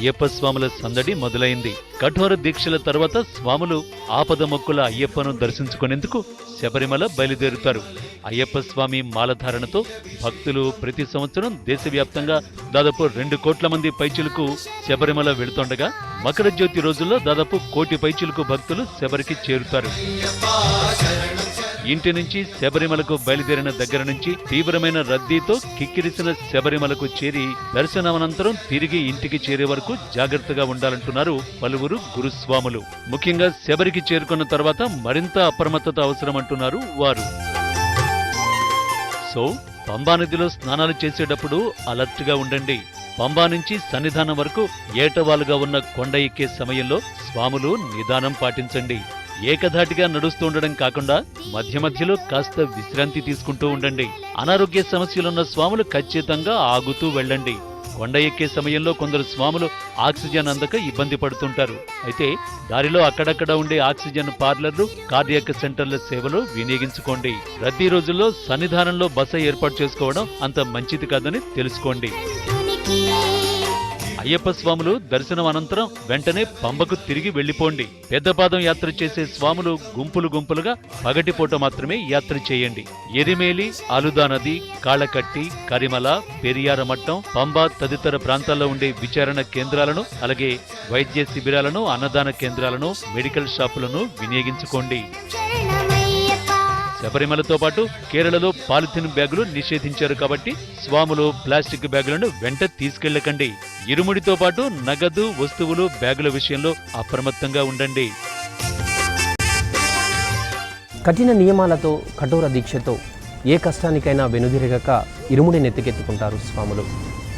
అయ్యప్ప స్వాముల సందడి మొదలైంది. కఠోర దీక్షల తర్వాత స్వాములు ఆపద మొక్కుల అయ్యప్పను దర్శించుకునేందుకు శబరిమల బయలుదేరుతారు. అయ్యప్ప స్వామి మాలధారణతో భక్తులు ప్రతి సంవత్సరం దేశవ్యాప్తంగా దాదాపు 2 కోట్ల మంది పైచిలకు శబరిమల వెళుతుండగా మకర జ్యోతి రోజుల్లో దాదాపు 1 కోటి పైచిలకు భక్తులు శబరికి చేరుతారు. ఇంటి నుంచి శబరిమలకు బయలుదేరిన దగ్గర నుంచి తీవ్రమైన రద్దీతో కిక్కిరిసిన శబరిమలకు చేరి దర్శనానంతరం తిరిగి ఇంటికి చేరే వరకు జాగ్రత్తగా ఉండాలంటున్నారు పలువురు గురుస్వాములు. ముఖ్యంగా శబరికి చేరుకున్న తర్వాత మరింత అప్రమత్తత అవసరమంటున్నారు వారు. సో పంబానదిలో స్నానాలు చేసేటప్పుడు అలర్ట్ గా ఉండండి. పంబా నుంచి సన్నిధానం వరకు ఏటవాలుగా ఉన్న కొండ ఎక్కే సమయంలో స్వాములు నిదానం పాటించండి. ఏకధాటిగా నడుస్తుండడం కాకుండా మధ్య మధ్యలో కాస్త విశ్రాంతి తీసుకుంటూ ఉండండి. అనారోగ్య సమస్యలున్న స్వాములు ఖచ్చితంగా ఆగుతూ వెళ్ళండి. కొండ ఎక్కే సమయంలో కొందరు స్వాములు ఆక్సిజన్ అందక ఇబ్బంది పడుతుంటారు. అయితే దారిలో అక్కడక్కడ ఉండే ఆక్సిజన్ పార్లర్లు, కార్డియాక్ సెంటర్ల సేవలు వినియోగించుకోండి. రద్దీ రోజుల్లో సన్నిధానంలో బస ఏర్పాటు చేసుకోవడం అంత మంచిది కాదని తెలుసుకోండి. అయ్యప్ప స్వాములు దర్శనం అనంతరం వెంటనే పంబకు తిరిగి వెళ్లిపోండి. పెద్దపాదం యాత్ర చేసే స్వాములు గుంపులు గుంపులుగా పగటిపూట మాత్రమే యాత్ర చేయండి. ఎరిమేలి, అలుదా నది, కాళకట్టి, కరిమల, పెరియార మట్టం, పంబా తదితర ప్రాంతాల్లో ఉండే విచారణ కేంద్రాలను, అలాగే వైద్య శిబిరాలను, అన్నదాన కేంద్రాలను, మెడికల్ షాపులను వినియోగించుకోండి. శబరిమలతో పాటు కేరళలో పాలిథిన్ బ్యాగులు నిషేధించారు కాబట్టి స్వాములు ప్లాస్టిక్ బ్యాగులను వెంట తీసుకెళ్లకండి. ఇరుముడితో పాటు నగదు, వస్తువులు, బ్యాగుల విషయంలో అప్రమత్తంగా ఉండండి. కఠిన నియమాలతో, కఠోర దీక్షతో ఏ కష్టానికైనా వెనుదిరగక ఇరుముడి నెత్తికెత్తుకుంటారు స్వాములు.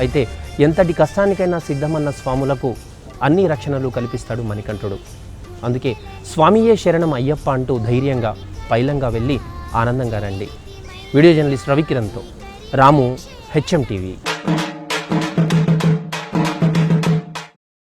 అయితే ఎంతటి కష్టానికైనా సిద్ధమన్న స్వాములకు అన్ని రక్షణలు కల్పిస్తాడు మణికంఠుడు. అందుకే స్వామియే శరణం అయ్యప్ప అంటూ ధైర్యంగా పైలంగా వెళ్ళి ఆనందంగా రండి. వీడియో జర్నలిస్ట్ రవికిరణ్తో రాము, HM TV.